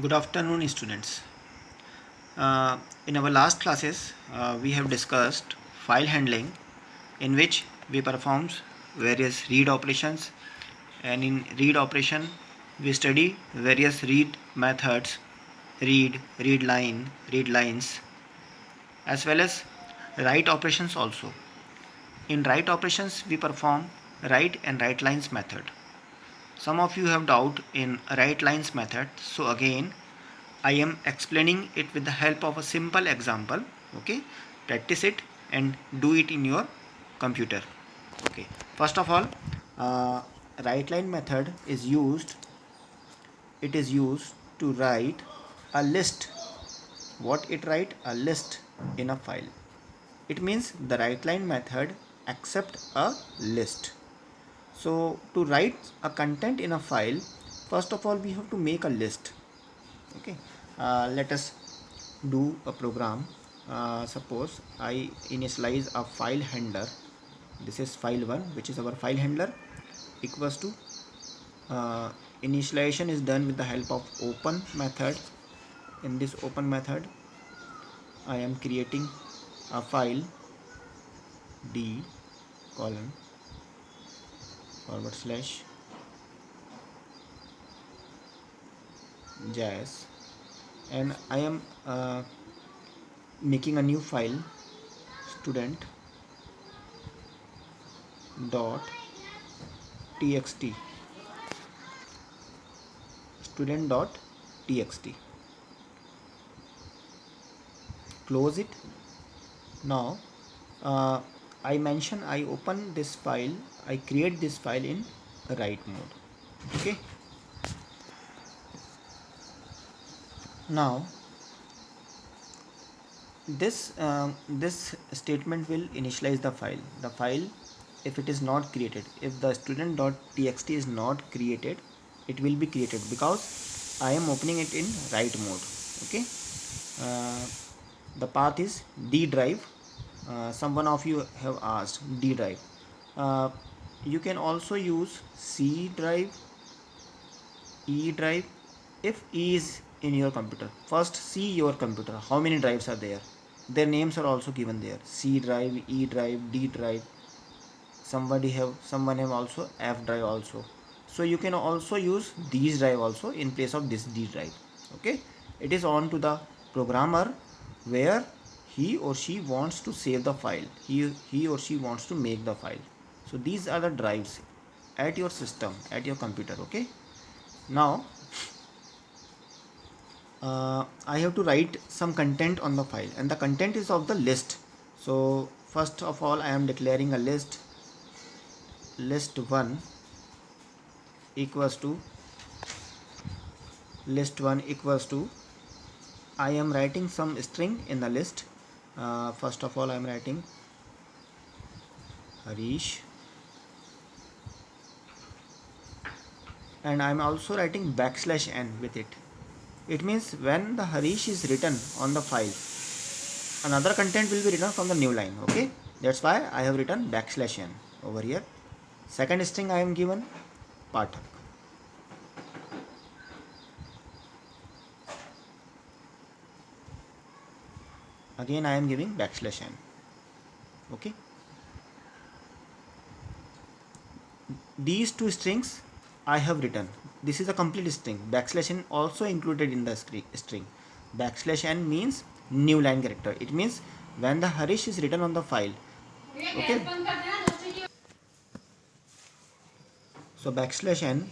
Good afternoon, students. In our last classes, we have discussed file handling, in which we perform various read operations, and in read operation, we study various read methods, read line, read lines, as well as write operations also. In write operations, we perform write and write lines method. Some of you have doubt in write lines method, so again I am explaining it with the help of a simple example. Okay, practice it and do it in your computer. Okay, first of all, uh, write line method is used. It is used to write a list. What it write? A list in a file. It means the write line method accept a list. So to write a content in a file, first of all we have to make a list. Okay, let us do a program. Suppose I initialize a file handler. This is file1, which is our file handler, equals to initialization is done with the help of open method. In this open method I am creating a file d colon // jazz, and I am making a new file student dot txt student dot txt. Close it. Now I mention I open this file, I create this file in write mode. Okay, now this statement will initialize the file. If it is not created, if the student.txt is not created, it will be created because I am opening it in write mode. Okay, uh, the path is D drive. Someone of you have asked D drive. uh, you can also use C drive, E drive. If E is in your computer, first see your computer how many drives are there. Their names are also given there: C drive, E drive, D drive. Someone have also F drive also. So you can also use these drive also in place of this D drive. Okay, it is on to the programmer where he or she wants to save the file, he or she wants to make the file. So these are the drives at your system, at your computer. Okay, now I have to write some content on the file, and the content is of the list. So first of all I am declaring a list1 equals to list1 equals to I am writing some string in the list. First of all I am writing Harish, and I am also writing \n with it. It means when the Harish is written on the file, another content will be written from the new line. Okay, that's why I have written \n over here. Second string I am given Pathak. Again I am giving \n. Okay, these two strings I have written. This is a complete string. \n also included in the string. \n means new line character. It means when the Harish is written on the file. Okay, so \n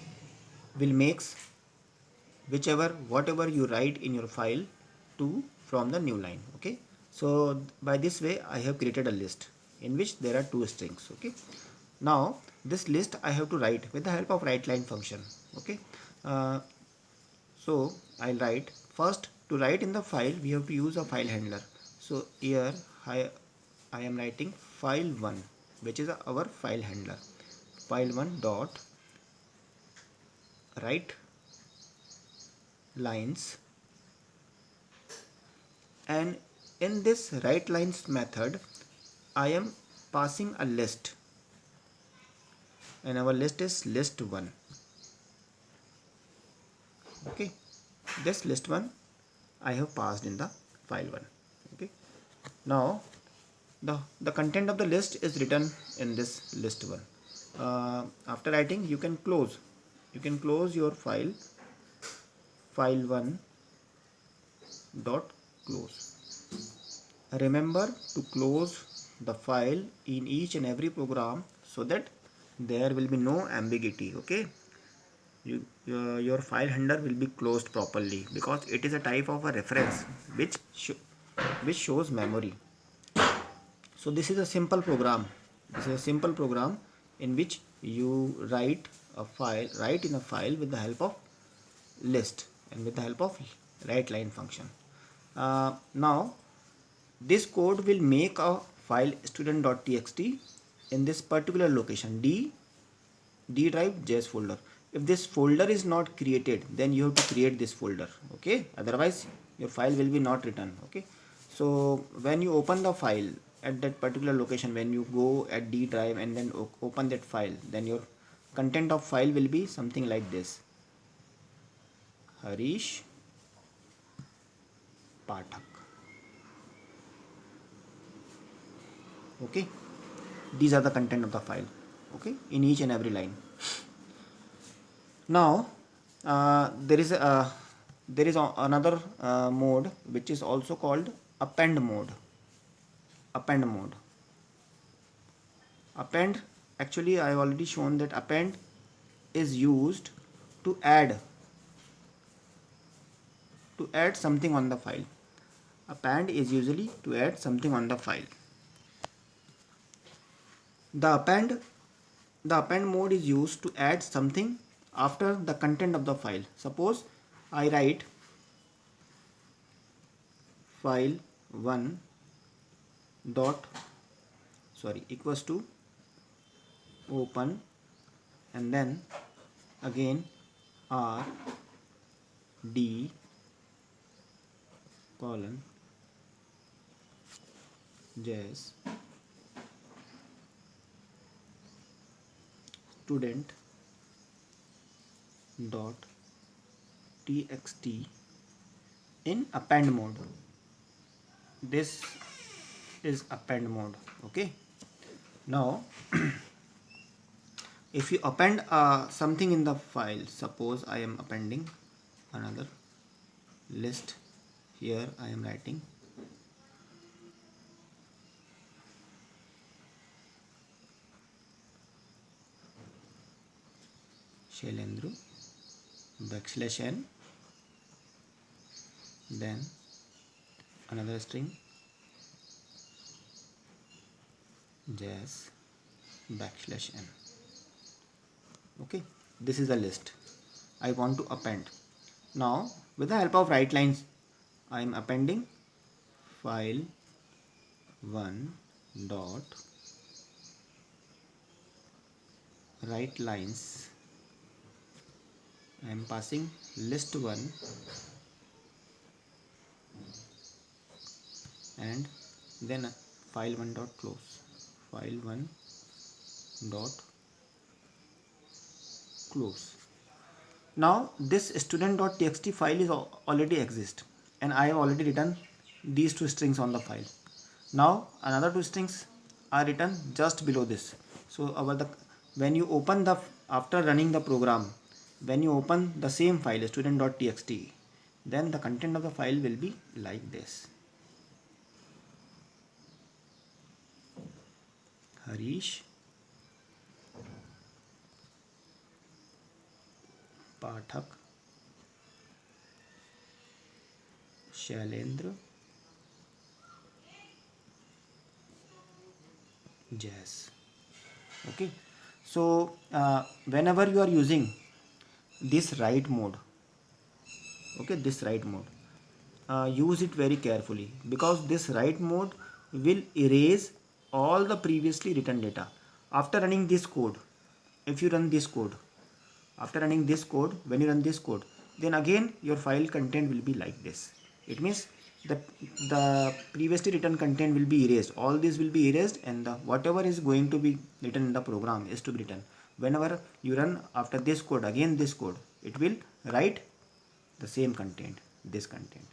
will makes whatever you write in your file to from the new line. Okay, so by this way I have created a list in which there are two strings. Okay, now this list I have to write with the help of write line function. Okay, uh, so I'll write first. To write in the file we have to use a file handler. So here I am writing file1, which is our file handler. File1 dot write lines, and in this write lines method I am passing a list, and our list is list1. Okay, this list 1 I have passed in the file 1. Okay, now the content of the list is written in this list 1. After writing, you can close your file 1 dot close. Remember to close the file in each and every program so that there will be no ambiguity. Okay, your file handler will be closed properly because it is a type of a reference which shows memory. So this is a simple program. This is a simple program in which you write in a file with the help of list and with the help of write line function. Now this code will make a file student.txt in this particular location, D drive JS folder. If this folder is not created, then you have to create this folder. Okay, otherwise your file will be not written. Okay, so when you open the file at that particular location, when you go at D drive and then open that file, then your content of file will be something like this: Harish Pathak. Okay, these are the content of the file. Okay, in each and every line. Now there is another mode which is also called append mode. Append, actually I have already shown that append is used to add something on the file. Append is usually to add something on the file. The append mode is used to add something after the content of the file. Suppose I write file 1 dot equals to open and then again R D colon JS student dot txt in append mode. This is append mode. Okay, now if you append something in the file, suppose I am appending another list. Here I am writing Shailendra \n, then another string JS \n. Okay, this is the list I want to append. Now with the help of write lines, I am appending file 1 dot write lines. I am passing list 1 and then file 1 dot close. File 1 dot close. Now this student.txt file is already exist and I have already written these two strings on the file. Now another two strings are written just below this. So when you open after running the program, when you open the same file student.txt, then the content of the file will be like this: Harish Pathak Shailendra JS. Okay, so whenever you are using this write mode, okay, this write mode, use it very carefully because this write mode will erase all the previously written data. After running this code, if you run this code, when you run this code, then again your file content will be like this. It means that the previously written content will be erased. All this will be erased and whatever is going to be written in the program is to be written. Whenever you run after this code, again this code, it will write the same content, this content.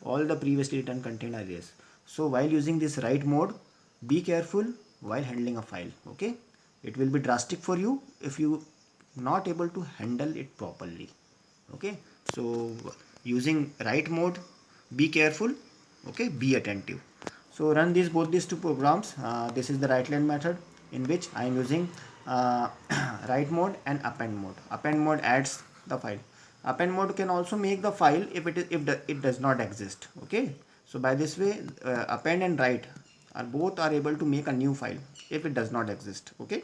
All the previously written content are this. So while using this write mode, be careful while handling a file. Okay, it will be drastic for you if you not able to handle it properly. Okay, so using write mode, be careful. Okay, be attentive. So run both these two programs. This is the write line method in which I am using uh, write mode and append mode. Append mode adds the file. Append mode can also make the file if it does not exist. Okay, so by this way, append and write are both able to make a new file if it does not exist. Okay.